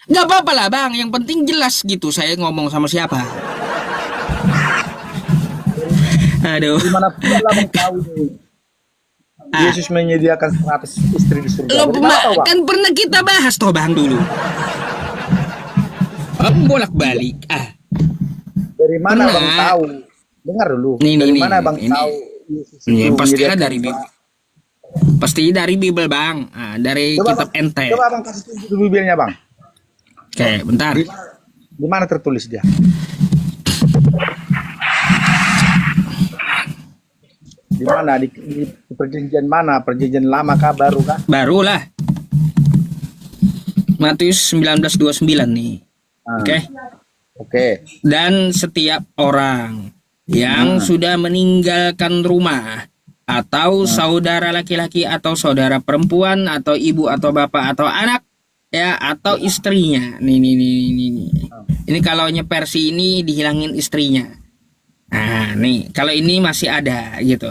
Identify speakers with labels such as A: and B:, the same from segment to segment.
A: Nggak apa-apa lah bang, yang penting jelas gitu saya ngomong sama siapa. Aduh.
B: Gimana pula lah bang tahu nih.
A: Ah,
B: Yesus menyediakan 100 istri di surga.
A: lo
B: Dari mana tahu bang?
A: kan pernah kita bahas toh bang dulu. Bolak-balik.
B: Dari mana bang
A: Pernah.
B: tahu? Dengar dulu.
A: Nih,
B: Dari
A: nih,
B: mana
A: nih,
B: bang
A: ini.
B: tahu Yesus
A: Ini
B: itu
A: pastilah
B: menyediakan
A: dari Bible. Pasti dari Bible bang. Dari
B: Coba
A: kitab
B: bang,
A: ente.
B: coba bang kasih tunjuk dulu Bibelnya bang.
A: Oke, bentar.
B: Di mana tertulis dia? Di mana? Di perjanjian mana? Perjanjian lama kah baru kah?
A: Barulah. Matius 19:29 nih.
B: Ah,
A: Oke.
B: Oke.
A: Dan setiap orang yang sudah meninggalkan rumah atau saudara laki-laki atau saudara perempuan atau ibu atau bapak atau anak ya atau istrinya. Nih. Ini kalau versi ini dihilangin istrinya. Nah, nih kalau ini masih ada gitu.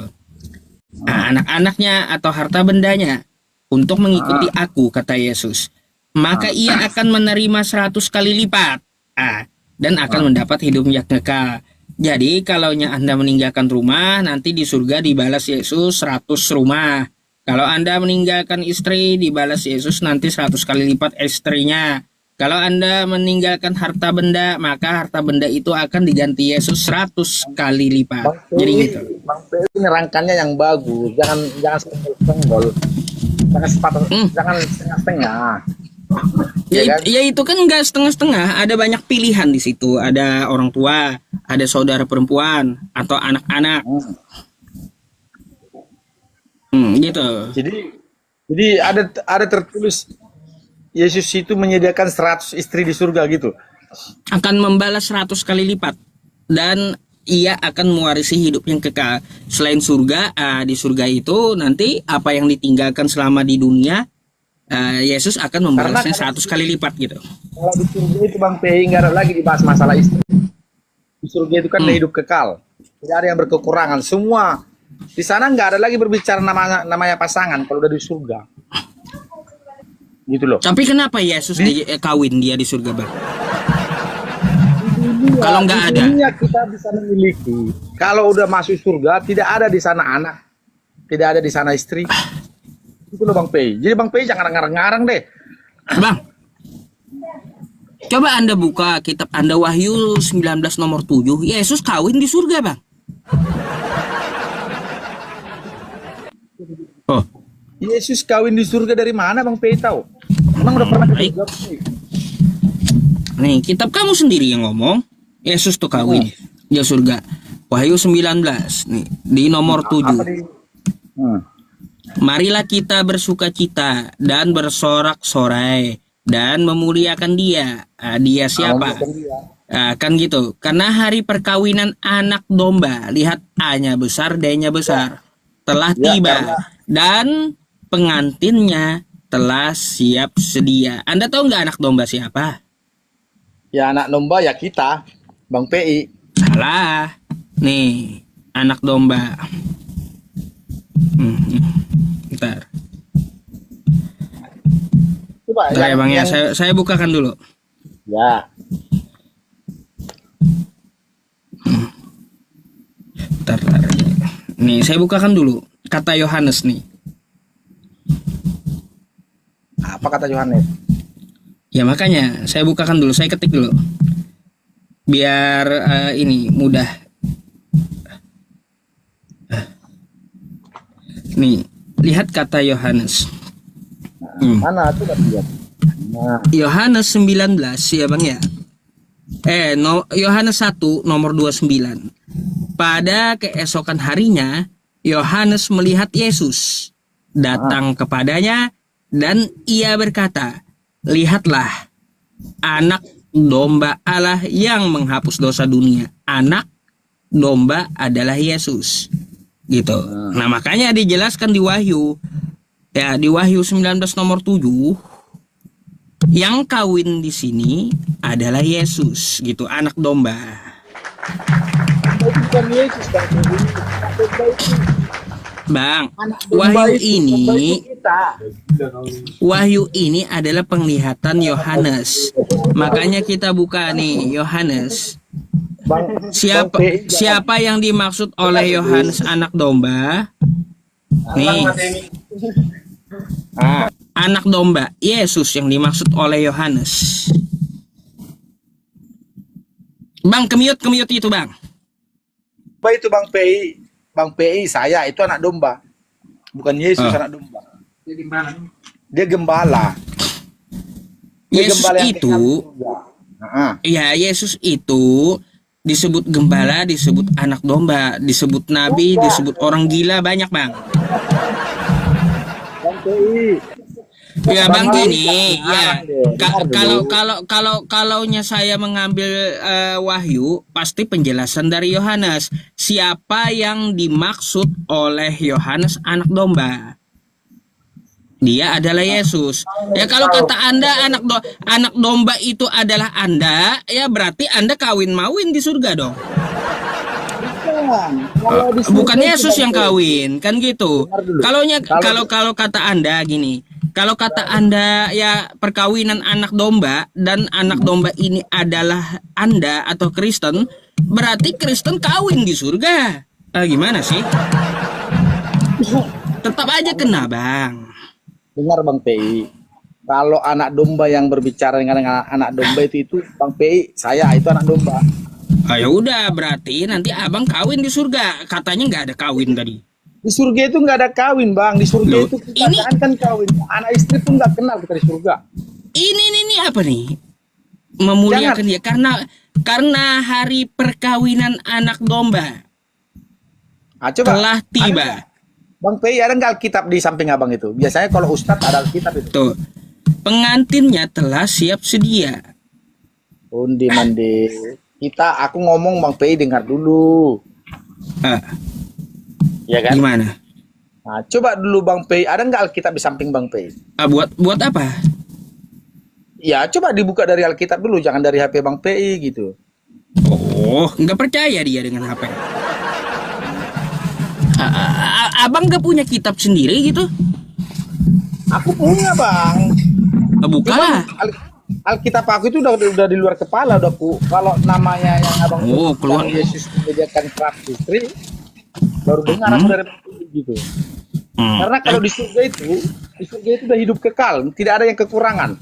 A: Nah, anak-anaknya atau harta bendanya untuk mengikuti aku kata Yesus. Maka ia akan menerima 100 kali lipat. Dan akan mendapat hidup yang kekal. Jadi kalaunya Anda meninggalkan rumah, nanti di surga dibalas Yesus 100 rumah. Kalau Anda meninggalkan istri, dibalas Yesus nanti 100 kali lipat istrinya. Kalau Anda meninggalkan harta benda, maka harta benda itu akan diganti Yesus 100 kali lipat.
B: Bang
A: Jadi
B: Pei,
A: gitu.
B: Bang Pei nerangkannya yang bagus. Jangan senggol-senggol. Jangan sepatah, jangan setengah-setengah.
A: Ya,
B: Iya kan?
A: ya itu kan nggak setengah-setengah, ada banyak pilihan di situ. Ada orang tua, ada saudara perempuan atau anak-anak. Gitu.
B: Jadi ada tertulis Yesus itu menyediakan 100 istri di surga gitu.
A: Akan membalas 100 kali lipat dan ia akan mewarisi hidup yang kekal. Selain surga, di surga itu nanti apa yang ditinggalkan selama di dunia, Yesus akan membalasnya 100 kali lipat gitu.
B: Kalau di surga itu Bang Pei nggak ada lagi dibahas masalah istri. Di surga itu kan hidup kekal. Tidak ada yang berkekurangan. Semua di sana nggak ada lagi berbicara namanya pasangan kalau udah di surga. Gitu loh.
A: Tapi kenapa Yesus kawin dia di surga, Bang? Kalau nggak ada,
B: dunia kita bisa memiliki. Kalau udah masuk surga, tidak ada di sana anak, tidak ada di sana istri. Itu loh Bang Pei. Jadi Bang Pei jangan ngarang-ngarang deh.
A: Bang. Coba Anda buka kitab Anda Wahyu 19 nomor 7. Yesus kawin di surga, Bang. Oh,
B: Yesus kawin di surga dari mana Bang Pei tahu? Emang udah pernah ke
A: baik.
B: surga? Bang Pei?
A: Nih, kitab kamu sendiri yang ngomong. Yesus tuh kawin di surga. Wahyu 19 nih di nomor 7.
B: Apa di?
A: Marilah kita bersukacita dan bersorak-sorai dan memuliakan dia. Dia siapa? Kan gitu. Karena hari perkawinan anak domba, lihat A-nya besar, D-nya besar, telah
B: Ya,
A: tiba
B: karena-
A: dan pengantinnya telah siap sedia. Anda tahu nggak anak domba siapa?
B: Ya anak domba ya kita, Bang Pei.
A: Salah. Nih, anak domba. Bentar.
B: Coba
A: Bentar ya Bang ya, saya bukakan dulu.
B: Ya.
A: Bentar. Nih, saya bukakan dulu. Kata Yohanes nih.
B: Apa kata Yohanes?
A: Ya makanya, saya bukakan dulu, saya ketik dulu. Biar ini mudah. Nih, lihat kata Yohanes.
B: Mana tuh lihat? Nah,
A: Yohanes 19 ya Bang ya. Yohanes 1 nomor 29. Pada keesokan harinya, Yohanes melihat Yesus datang kepadanya dan ia berkata, "Lihatlah, anak domba Allah yang menghapus dosa dunia." Anak domba adalah Yesus. Gitu. Nah, makanya dijelaskan di Wahyu. Ya, di Wahyu 19 nomor 7, yang kawin di sini adalah Yesus, gitu, anak domba.
B: itu bukan Yesus Bang Pei. Anak domba itu.
A: Bang,
B: Anak domba
A: Wahyu
B: itu, domba
A: ini
B: itu kita.
A: Wahyu ini adalah penglihatan Yohanes. Makanya kita buka nih Yohanes.
B: Bang,
A: Siapa yang dimaksud oleh Yohanes anak domba? Nih, anak domba Yesus yang dimaksud oleh Yohanes. Bang, kemiut itu bang.
B: Apa itu Bang PI? Bang PI saya itu anak domba. Bukan Yesus anak domba. Dia gembala.
A: Yesus itu, ya Yesus itu disebut gembala, disebut anak domba, disebut nabi, disebut orang gila, banyak bang.
B: Bang PI.
A: Ya bang gini, ya kalaunya saya mengambil wahyu, pasti penjelasan dari Yohanes. Siapa yang dimaksud oleh Yohanes anak domba? Dia adalah Yesus. Ya kalau kata Anda anak domba itu adalah Anda, ya berarti Anda kawin mawin di surga dong. Bukan Yesus yang kawin, kan gitu. Kalau kata Anda gini, kalau kata Anda ya perkawinan anak domba dan anak domba ini adalah Anda atau Kristen, berarti Kristen kawin di surga. Gimana sih? Tetap aja kena, Bang.
B: Dengar Bang PI, kalau anak domba yang berbicara dengan anak domba itu Bang PI, saya itu anak domba.
A: Ya udah, berarti nanti abang kawin di surga. Katanya nggak ada kawin tadi.
B: Di surga itu nggak ada kawin Bang. Di surga itu kita kan kawin. Anak istri pun nggak kenal kita di surga.
A: Ini apa nih? Memuliakan dia karena hari perkawinan anak domba telah tiba.
B: Bang PI ada nggak Alkitab di samping abang itu? Biasanya kalau Ustadz ada Alkitab itu.
A: Tuh, pengantinnya telah siap sedia.
B: Undi mandi. Aku ngomong Bang PI dengar dulu. Ya kan?
A: Gimana?
B: Nah, coba dulu Bang PI, ada nggak Alkitab di samping Bang PI?
A: Buat apa?
B: Ya coba dibuka dari Alkitab dulu, jangan dari HP Bang PI gitu.
A: Oh, nggak percaya dia dengan HP. Abang nggak punya kitab sendiri gitu?
B: Aku punya Bang.
A: Bukalah.
B: Alkitab aku itu udah di luar kepala, kalau namanya yang abang
A: keluar
B: Yesus menyediakan keras istri, baru dengar aku dari gitu. Karena kalau di surga itu udah hidup kekal, tidak ada yang kekurangan.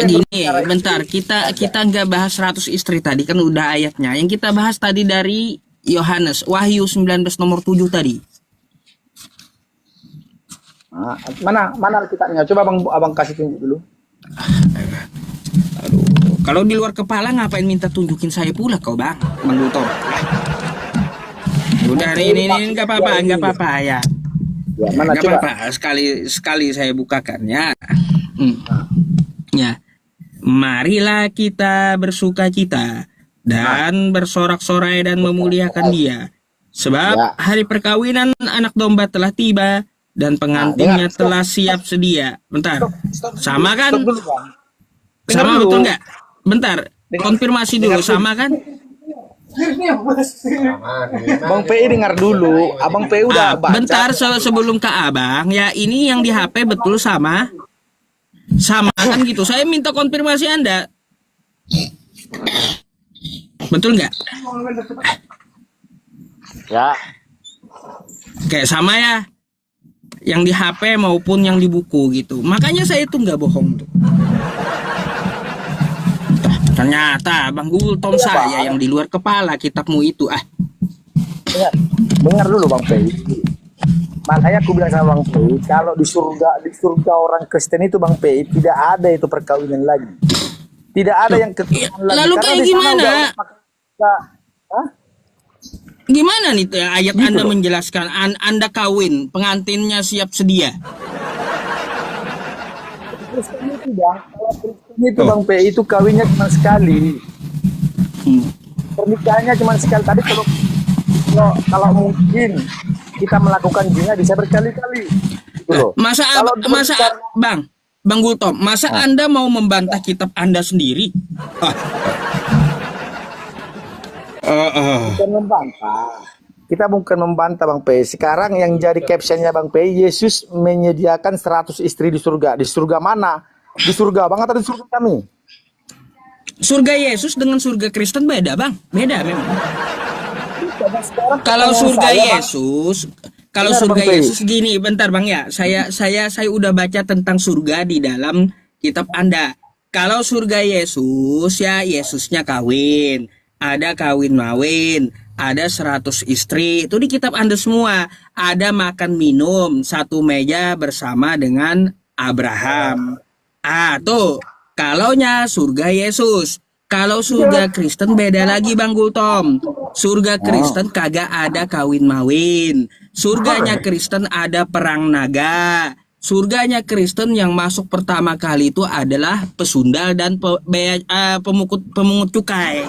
A: Gini, bentar, kita nggak bahas 100 istri tadi kan udah ayatnya. Yang kita bahas tadi dari Yohanes, Wahyu 19 nomor 7 tadi.
B: Mana Alkitabnya? Coba abang kasih tunjuk dulu.
A: Aduh, kalau di luar kepala ngapain minta tunjukin saya pula kau Bang Guto? Udah hari ini nggak apa-apa ya. Nggak apa-apa, sekali saya bukakan ya. Ya, marilah kita bersukacita dan bersorak-sorai dan memuliakan Dia, sebab hari perkawinan anak domba telah tiba dan pengantinnya telah siap sedia. Bentar, sama kan? Sama betul nggak? Bentar, konfirmasi dulu, sama kan?
B: Bang PI dengar dulu, Abang PI udah baca.
A: Bentar, sebelum ke Abang, ya ini yang di HP betul sama? Sama kan gitu, saya minta konfirmasi Anda. Betul nggak?
B: Ya.
A: Kayak sama ya, yang di HP maupun yang di buku gitu. Makanya saya itu nggak bohong tuh. Ternyata Bang Gultom saya yang di luar kepala kitabmu itu.
B: Dengar dulu Bang PI. Makanya aku bilang sama Bang PI, kalau di surga orang Kristen itu Bang PI tidak ada itu perkawinan lagi. Tidak ada yang kekurangan lagi.
A: Lalu kayak gimana? Gimana nih ayat gitu Anda menjelaskan Anda kawin, pengantinnya siap sedia.
B: Kristen itu Bang, kalau Kristen itu Bang PI itu kawinnya cuma sekali. Pernikahannya cuma sekali. Tadi kalau mungkin kita melakukan zina bisa berkali-kali.
A: Masa Bang Gultom, masa Anda mau membantah kitab Anda sendiri?
B: Bukan membantah. kita bukan membantah Bang P. Sekarang yang jadi captionnya Bang P, Yesus menyediakan 100 istri di surga. Di surga mana? Di surga Bang atau di surga kami?
A: Surga Yesus dengan surga Kristen beda, Bang. Beda memang. Kalau surga Yesus, kalau
B: Benar,
A: surga
B: Bang Pei.
A: Yesus gini, bentar Bang ya. Saya udah baca tentang surga di dalam kitab Anda. Kalau surga Yesus ya Yesusnya kawin, ada kawin mawin, ada 100 istri. Itu di kitab Anda semua. Ada makan minum satu meja bersama dengan Abraham. Ah, tuh. Kalaunya surga Yesus. Kalau surga Kristen beda lagi Bang Gultom. Surga Kristen kagak ada kawin mawin. Surganya Kristen ada perang naga. Surganya Kristen yang masuk pertama kali itu adalah pesundal dan pemungut cukai.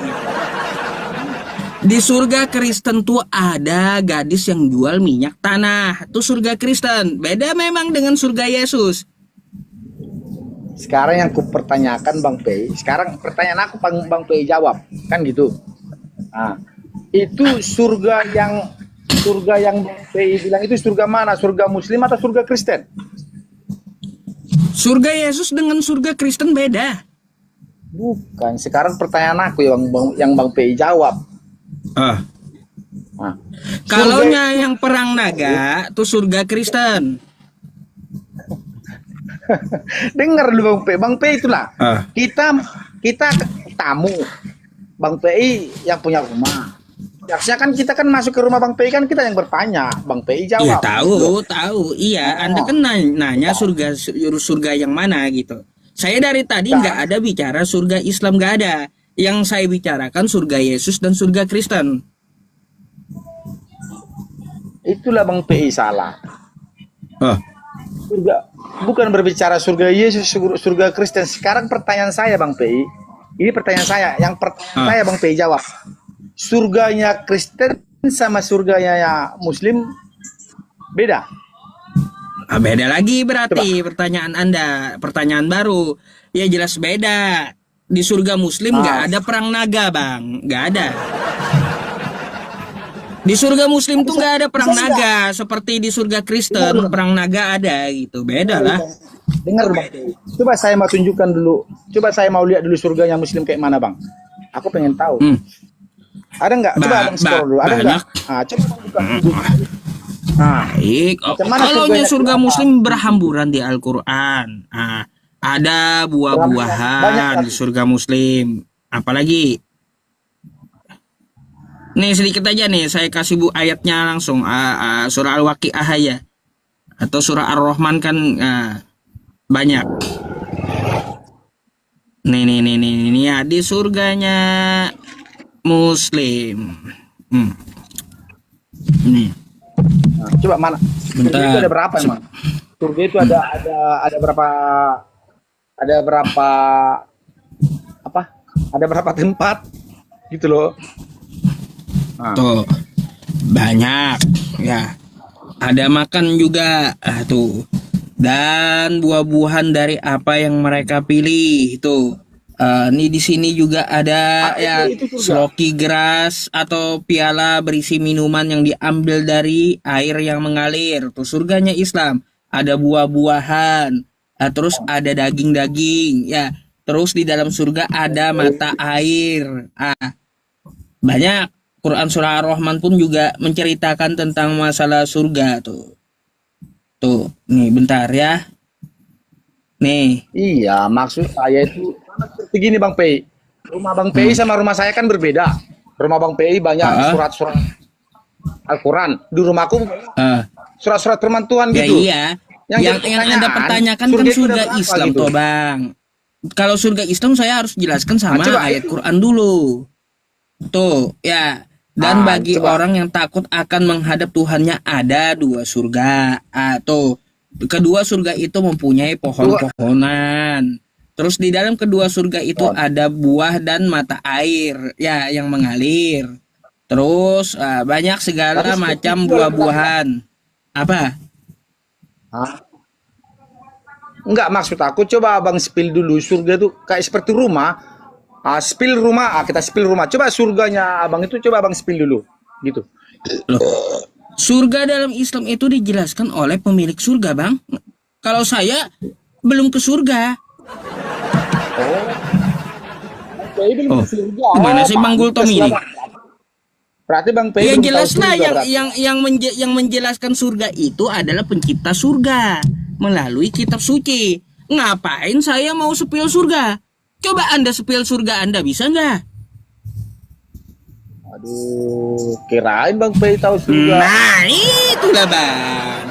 A: Di surga Kristen tuh ada gadis yang jual minyak tanah. Itu surga Kristen. Beda memang dengan surga Yesus.
B: Sekarang yang ku pertanyakan Bang Pei, sekarang pertanyaan aku Bang Pei jawab, kan gitu. Nah, itu surga yang Bang Pei bilang itu surga mana? Surga Muslim atau surga Kristen?
A: Surga Yesus dengan surga Kristen beda.
B: Bukan. Sekarang pertanyaan aku yang Bang Pei jawab.
A: Ah.
B: Nah,
A: Kalaunya yang perang naga tuh surga Kristen.
B: dengar dulu Bang Pei itulah. Kita tamu. Bang Pei yang punya rumah. Harusnya kan kita kan masuk ke rumah Bang Pei kan kita yang bertanya, Bang Pei
A: Iya
B: jawab.
A: tahu. Iya, Anda kan nanya surga yang mana gitu. Saya dari tadi nggak ada bicara surga Islam, nggak ada. Yang saya bicarakan surga Yesus dan surga Kristen.
B: Itulah Bang Pei salah.
A: Oh.
B: Surga bukan berbicara surga Yesus, surga Kristen. Sekarang pertanyaan saya Bang Pei, ini pertanyaan saya. Yang pertanyaan saya Bang Pei jawab. Surganya Kristen sama surganya ya Muslim beda.
A: Beda lagi berarti pertanyaan Anda, pertanyaan baru. Ya jelas beda. Di surga Muslim nggak ada perang naga, Bang, nggak ada. Di surga Muslim tuh nggak ada perang naga, seperti di surga Kristen perang naga ada gitu, beda lah.
B: Dengar Bang Pei. Coba saya mau tunjukkan dulu. Coba saya mau lihat dulu surganya Muslim kayak mana Bang. Aku pengen tahu. Ada nggak? Coba Abang scroll dulu. Ada nggak? Ah, coba buka.
A: Baik. Kalau surga Muslim berhamburan di Al-Quran. Ada buah-buahan di surga Muslim. Apalagi? Nih sedikit aja nih, saya kasih ayatnya langsung. Surah Al-Waqi'ah ya. Atau surah Ar-Rahman kan banyak. Nih ya, di surganya Muslim. Nih.
B: Nah, coba mana?
A: Bentar.
B: Surga itu ada berapa emang? Surga itu ada berapa? Ada berapa? Apa? Ada berapa tempat? Gitu loh.
A: Tuh banyak ya. Ada makan juga tuh. Dan buah-buahan dari apa yang mereka pilih itu. Nih di sini juga ada ya sloki geras atau piala berisi minuman yang diambil dari air yang mengalir. Tuh surganya Islam. Ada buah-buahan, terus ada daging-daging ya. Terus di dalam surga ada mata air. Banyak. Quran surah Ar-Rahman pun juga menceritakan tentang masalah surga tuh. Tuh, nih bentar ya. Nih.
B: Iya, maksud saya itu begini Bang Pei. Rumah Bang Pei sama rumah saya kan berbeda. Rumah Bang Pei banyak surat-surat Al-Quran. Di rumahku surat-surat firman Tuhan gitu.
A: Ya iya. Yang Anda pertanyakan kan surga Islam gitu. Toh Bang. Kalau surga Islam saya harus jelaskan sama ayat Quran dulu. Tuh, ya. Dan bagi orang yang takut akan menghadap Tuhannya ada 2 surga. Tuh, kedua surga itu mempunyai pohon-pohonan. Terus di dalam kedua surga itu ada buah dan mata air ya yang mengalir. Terus banyak segala macam buah-buahan. Apa?
B: Enggak, maksud aku coba Abang spill dulu. Surga itu kayak seperti rumah. Spill rumah, kita spill rumah. Coba surganya Abang itu coba Abang spill dulu. Gitu.
A: Loh, surga dalam Islam itu dijelaskan oleh pemilik surga, Bang. Kalau saya belum ke surga.
B: PI belum
A: Oh,
B: ke surga.
A: gimana sih Bang Gultom ini?
B: Berarti Bang PI
A: Ya
B: belum tahu
A: jelaslah
B: surga berarti.
A: yang menjelaskan surga itu adalah pencipta surga melalui kitab suci. Ngapain saya mau sepil surga? Coba Anda sepil surga Anda bisa nggak?
B: Aduh, kirain Bang PI tahu surga.
A: Nah, itulah Bang.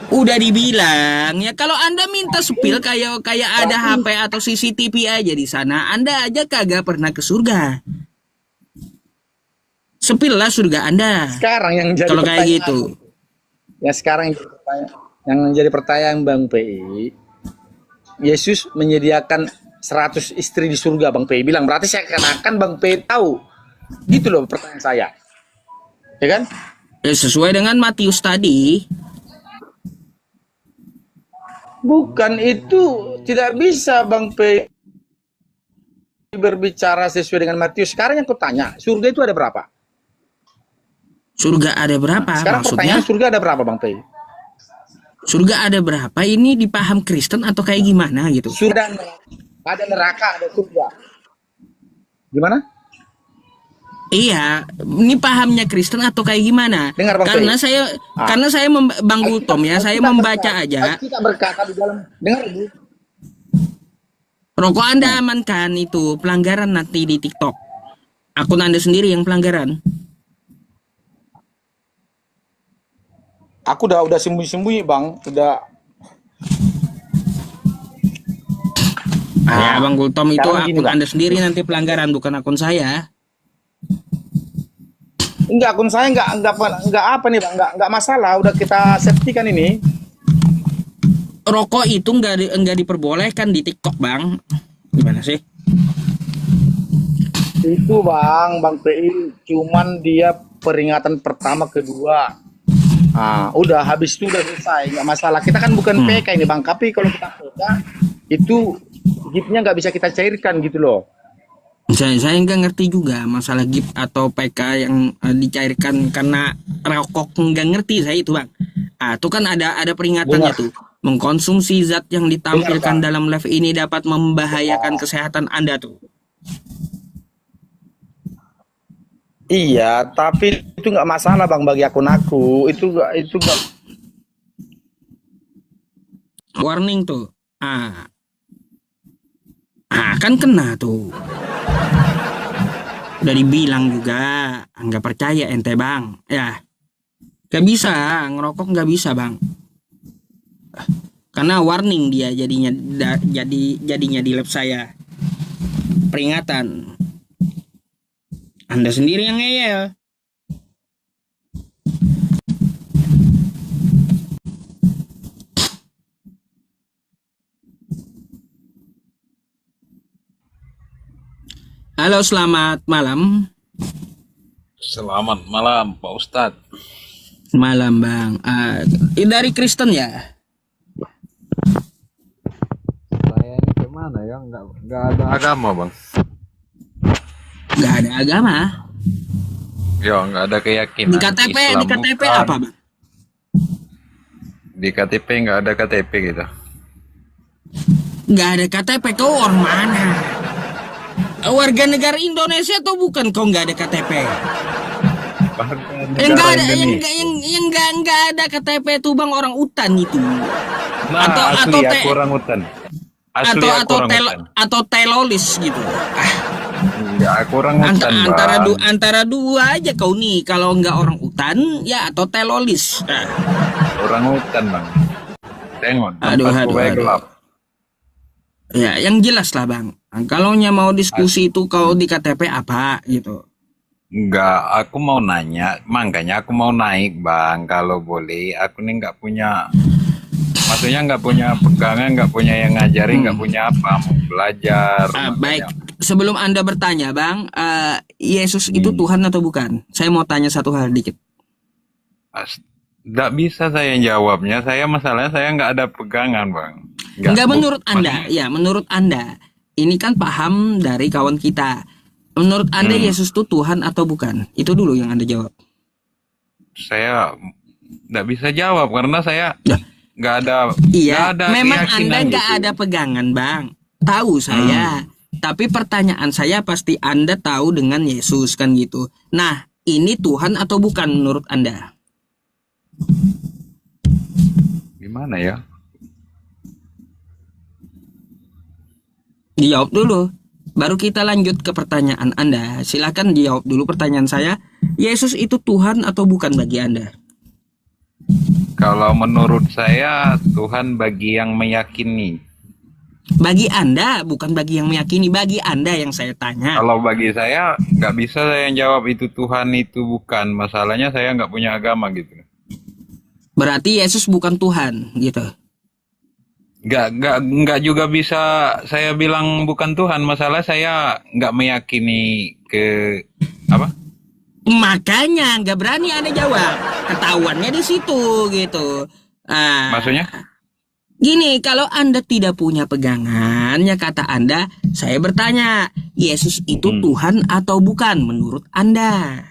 A: Udah dibilang ya kalau Anda minta sepil kayak ada HP atau CCTV aja di sana, Anda aja kagak pernah ke surga. Sepil lah surga Anda.
B: Sekarang yang jadi
A: Kalau kayak
B: pertanyaan,
A: gitu.
B: ya sekarang yang menjadi pertanyaan Bang PI, Yesus menyediakan 100 istri di surga, Bang PI bilang. Berarti saya akan Bang PI tahu. Gitu loh pertanyaan saya. Ya kan?
A: Ya, sesuai dengan Matius tadi.
B: Bukan itu, tidak bisa Bang PI berbicara sesuai dengan Matius. Sekarang yang aku tanya, surga itu ada berapa?
A: Surga ada berapa?
B: Sekarang
A: Maksudnya
B: pertanyaan surga ada berapa Bang PI?
A: surga ada berapa? Ini dipaham Kristen atau kayak gimana gitu?
B: Surga ada neraka, ada surga. Gimana?
A: Iya, ini pahamnya Kristen atau kayak gimana?
B: Dengar, Bang
A: Karena
B: Ferry.
A: saya Bang Gultom ya, saya membaca aja.
B: Kita berkata di dalam, dengar Bu.
A: Rokok Anda amankan itu pelanggaran nanti di TikTok. Akun Anda sendiri yang pelanggaran.
B: Aku udah sembunyi-sembunyi Bang, udah.
A: Ya, Bang Gultom itu
B: sekarang gini,
A: akun
B: Bang.
A: Anda sendiri nanti pelanggaran bukan akun saya.
B: Enggak, akun saya enggak apa nih Bang, enggak masalah, udah kita safety kan ini.
A: Rokok itu enggak diperbolehkan di TikTok, Bang. Gimana sih?
B: Itu Bang PI cuman dia peringatan pertama kedua. Udah habis itu udah selesai, nggak masalah. Kita kan bukan PK ini Bang, tapi kalau kita PK itu giftnya nggak bisa kita cairkan gitu loh.
A: Saya nggak ngerti juga masalah gift atau PK yang dicairkan karena rokok, nggak ngerti saya itu Bang. Itu kan ada peringatannya tuh. Mengkonsumsi zat yang ditampilkan dalam live ini dapat membahayakan kesehatan Anda tuh.
B: Iya, tapi itu nggak masalah Bang bagi akun aku. Itu nggak.
A: Warning tuh. Kan kena tuh. Udah dibilang juga, nggak percaya ente Bang. Ya, nggak bisa ngerokok, nggak bisa Bang. Karena warning dia jadinya di lab saya. Peringatan. Anda sendiri yang ngeyel. Halo, selamat malam.
C: Selamat malam Pak Ustadz.
A: Malam Bang. Dari Kristen ya?
C: Saya ini gimana ya? Nggak ada agama Bang.
A: Nggak ada agama.
C: Ya nggak ada keyakinan.
A: Di KTP
C: bukan.
A: apa Bang?
C: Di KTP nggak ada KTP gitu.
A: Nggak ada KTP, kau orang mana? Warga negara Indonesia atau bukan kau nggak ada KTP? Yang nggak ada, yang nggak ada KTP itu Bang orang utan itu.
C: Nah, asli aku orang hutan. Asli aku orang hutan.
A: Atau telolis gitu.
C: Ya aku orang hutan Bang.
A: Antara dua aja kau nih, kalau nggak orang utan ya atau telolis.
C: Orang hutan Bang. Tengok.
A: Aduh.
C: Gelap.
A: Ya, yang jelas lah Bang. Kalau mau diskusi itu kau di KTP apa gitu.
C: Enggak, aku mau nanya, makanya aku mau naik Bang, kalau boleh. Aku nih nggak punya, maksudnya nggak punya pegangan, nggak punya yang ngajarin, nggak punya apa, mau belajar.
A: Baik, sebelum Anda bertanya Bang, Yesus itu Tuhan atau bukan? Saya mau tanya satu hal dikit.
C: Nggak bisa saya jawabnya, masalahnya saya nggak ada pegangan Bang.
A: Nggak menurut Anda, ya menurut Anda, ini kan paham dari kawan kita. Menurut Anda Yesus itu Tuhan atau bukan? Itu dulu yang Anda jawab.
C: saya nggak bisa jawab karena saya
A: Lah,
C: nggak ada
A: iya,
C: nggak ada
A: memang Anda
C: keyakinan
A: nggak
C: gitu.
A: ada pegangan, Bang. Tahu saya. Tapi pertanyaan saya pasti Anda tahu dengan Yesus kan gitu. Nah, ini Tuhan atau bukan menurut Anda?
C: Gimana ya?
A: Dijawab dulu. Baru kita lanjut ke pertanyaan Anda. Silakan dijawab dulu pertanyaan saya. Yesus itu Tuhan atau bukan bagi Anda?
C: Kalau menurut saya Tuhan bagi yang meyakini.
A: Bagi Anda, bukan bagi yang meyakini. Bagi Anda yang saya tanya.
C: Kalau bagi saya nggak bisa saya yang jawab itu Tuhan itu bukan. Masalahnya saya nggak punya agama gitu.
A: Berarti Yesus bukan Tuhan, gitu.
C: Nggak juga bisa saya bilang bukan Tuhan. Masalah saya nggak meyakini ke apa?
A: Makanya nggak berani Anda jawab. Ketahuannya di situ, gitu. Ah,
C: Maksudnya?
A: gini, kalau Anda tidak punya pegangan, ya kata Anda, saya bertanya, Yesus itu Tuhan atau bukan menurut Anda?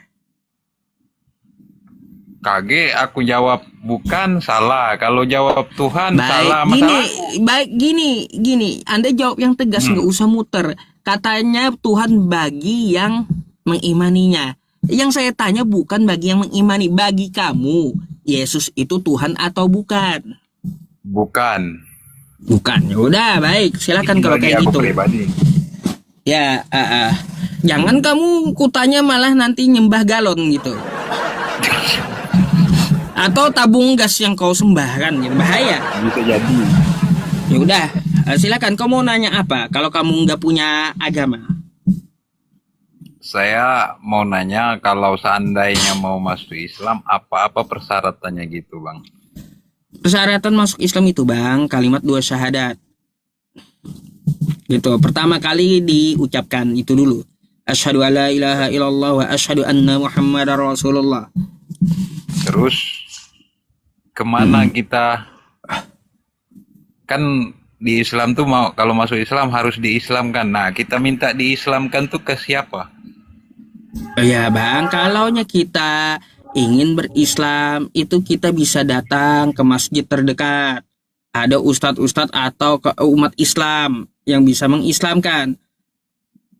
C: Kage aku jawab bukan salah. Kalau jawab Tuhan salah.
A: Baik, gini. Anda jawab yang tegas, nggak usah muter. Katanya Tuhan bagi yang mengimaninya. Yang saya tanya bukan bagi yang mengimani, bagi kamu. Yesus itu Tuhan atau bukan?
C: Bukan.
A: Bukan. Ya udah, baik. Silakan kalau
C: Bagi
A: kayak
C: aku
A: gitu.
C: pribadi.
A: Ya, jangan kamu kutanya malah nanti nyembah galon gitu. Atau tabung gas yang kau sembah kan, gitu. Bahaya.
C: Bisa jadi.
A: Ya udah, silakan. Kau mau nanya apa? Kalau kamu nggak punya agama.
C: Saya mau nanya kalau seandainya mau masuk Islam apa-apa persyaratannya gitu, Bang.
A: Persyaratan masuk Islam itu, Bang, kalimat 2 syahadat. Gitu. Pertama kali diucapkan itu dulu. Asyhadu alla ilaha illallah wa asyhadu anna Muhammadar Rasulullah.
C: Terus kemana kita kan di Islam tuh mau kalau masuk Islam harus diislamkan. Nah, kita minta diislamkan tuh ke siapa?
A: Ya, Bang, kalaunya kita ingin berislam itu kita bisa datang ke masjid terdekat. Ada ustadz-ustadz atau ke umat Islam yang bisa mengislamkan.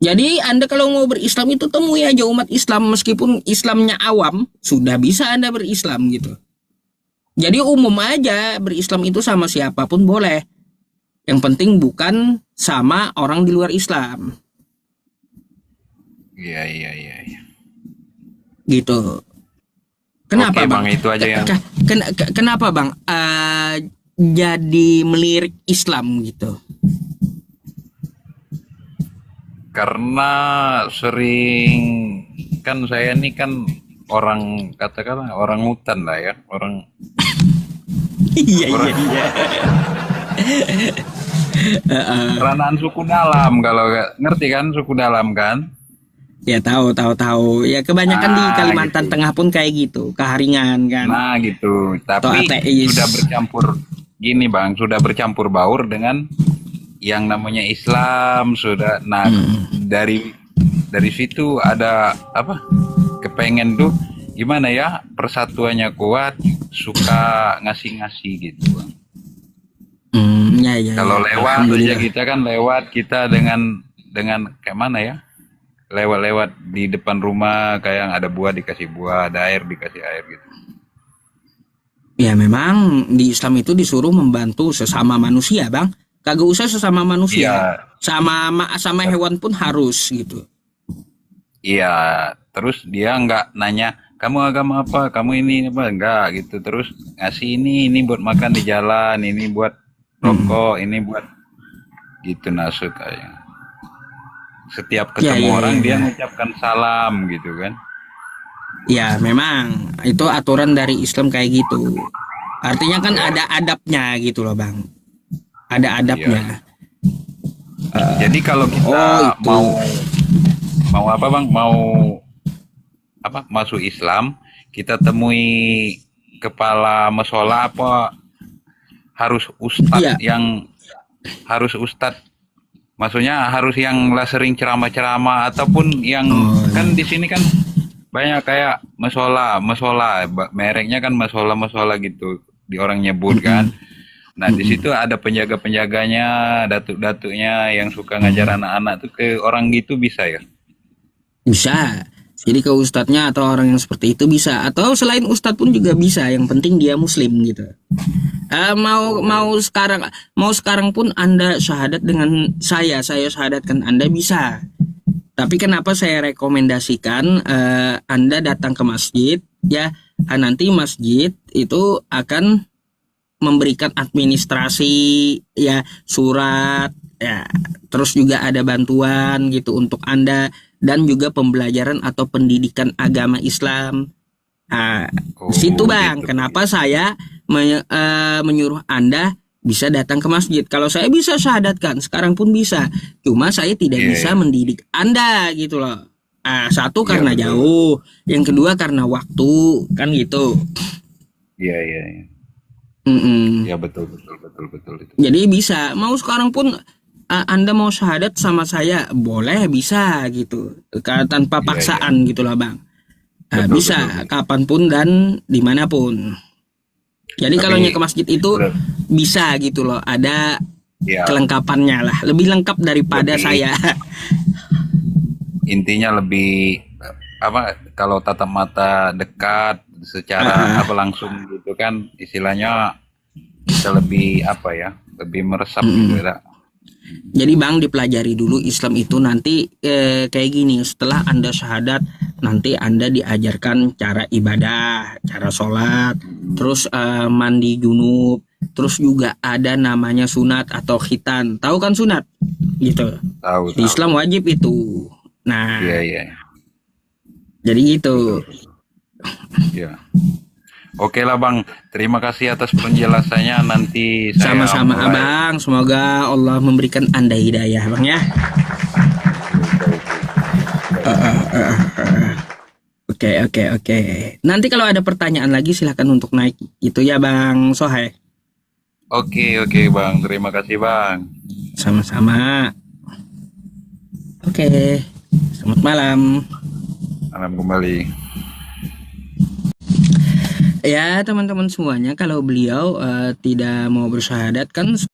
A: Jadi Anda kalau mau berislam itu temui aja umat Islam, meskipun Islamnya awam, sudah bisa Anda berislam gitu. Jadi umum aja berislam itu sama siapapun boleh. Yang penting bukan sama orang di luar Islam.
C: Iya.
A: Gitu. Kenapa,
C: Oke,
A: Bang?
C: Bang, itu aja yang
A: Kenapa, Bang? Jadi melirik Islam gitu.
C: karena sering kan saya ini kan orang katakanlah orang hutan lah ya, orang
A: Iya.
C: ranaan suku dalam kalau ngerti kan suku dalam kan.
A: Ya tahu. Ya kebanyakan di Kalimantan
C: gitu.
A: Tengah pun kayak gitu, Keharingan kan.
C: Nah gitu,
A: Atau
C: tapi
A: ateis.
C: sudah bercampur gini Bang, sudah bercampur baur dengan yang namanya Islam sudah. Nah dari situ ada apa? Kepengen tuh gimana ya persatuannya kuat, suka ngasih-ngasih gitu Bang.
A: Ya.
C: Kalau lewat aja
A: Alhamdulillah.
C: kita kan lewat kita dengan kayak mana ya? Lewat di depan rumah kayak ada buah dikasih buah, ada air dikasih air gitu.
A: Ya memang di Islam itu disuruh membantu sesama manusia, Bang. Kagak usah sesama manusia.
C: Iya.
A: Sama hewan pun harus gitu.
C: Iya, terus dia nggak nanya kamu agama apa, kamu ini apa, enggak gitu. Terus ngasih ini buat makan di jalan, ini buat rokok, ini buat gitu nasut kayak. Setiap ketemu orang dia mengucapkan salam gitu kan.
A: Ya memang itu aturan dari Islam kayak gitu. Artinya kan ada adabnya gitu loh, Bang. Ada adabnya.
C: Jadi kalau kita mau apa Bang, mau apa masuk Islam, kita temui kepala mushola apa harus ustadz yang harus ustadz, maksudnya harus yang lah sering ceramah-ceramah ataupun yang kan di sini kan banyak kayak masola, mereknya kan masola gitu, di orang nyebut kan. Nah, di situ ada penjaga-penjaganya, datuk-datuknya yang suka ngajar anak-anak tuh ke orang gitu bisa ya?
A: Bisa. Jadi ke ustadznya atau orang yang seperti itu bisa, atau selain ustadz pun juga bisa. Yang penting dia muslim gitu. Mau sekarang pun Anda syahadat dengan saya syahadatkan Anda bisa. Tapi kenapa saya rekomendasikan Anda datang ke masjid ya? Nanti masjid itu akan memberikan administrasi ya, surat ya, terus juga ada bantuan gitu untuk Anda, dan juga pembelajaran atau pendidikan agama Islam. Di situ Bang,
C: Gitu.
A: kenapa saya menyuruh Anda bisa datang ke masjid. Kalau saya bisa syahadatkan, sekarang pun bisa. Cuma saya tidak
C: Iya,
A: bisa
C: iya.
A: mendidik Anda gitu loh. Satu
C: Iya,
A: karena
C: betul.
A: jauh, yang kedua karena waktu, kan gitu.
C: Iya, iya, iya.
A: Mm-mm.
C: Ya, betul itu.
A: Jadi bisa, mau sekarang pun Anda mau syahadat sama saya, boleh, bisa gitu. Tanpa
C: Iya,
A: paksaan gitu lah Bang.
C: Betul,
A: Bisa
C: betul.
A: kapanpun dan dimanapun. Jadi
C: Tapi
A: kalau ke masjid itu
C: ber-
A: bisa gitu loh, ada
C: ya,
A: kelengkapannya lah, lebih lengkap daripada
C: lebih
A: saya.
C: intinya lebih apa, kalau tatap mata dekat secara apa langsung gitu kan, istilahnya bisa lebih apa ya, lebih meresap gitu ya.
A: Jadi Bang, dipelajari dulu Islam itu nanti kayak gini. Setelah Anda syahadat, nanti Anda diajarkan cara ibadah, cara sholat, terus mandi junub, terus juga ada namanya sunat atau khitan. Tahu kan sunat? Gitu.
C: Tahu,
A: Di Islam wajib itu. Nah,
C: Iya, iya.
A: jadi gitu.
C: Iya. Oke lah Bang, terima kasih atas penjelasannya. Nanti saya
A: Sama-sama
C: mulai.
A: Abang, semoga Allah memberikan Anda hidayah Bang ya. Oke. Nanti kalau ada pertanyaan lagi silahkan untuk naik. Itu ya Bang Sohe.
C: Oke Bang, terima kasih Bang.
A: Sama-sama. Oke. Selamat malam.
C: Salam kembali.
A: Ya teman-teman semuanya, kalau beliau tidak mau bersyahadat kan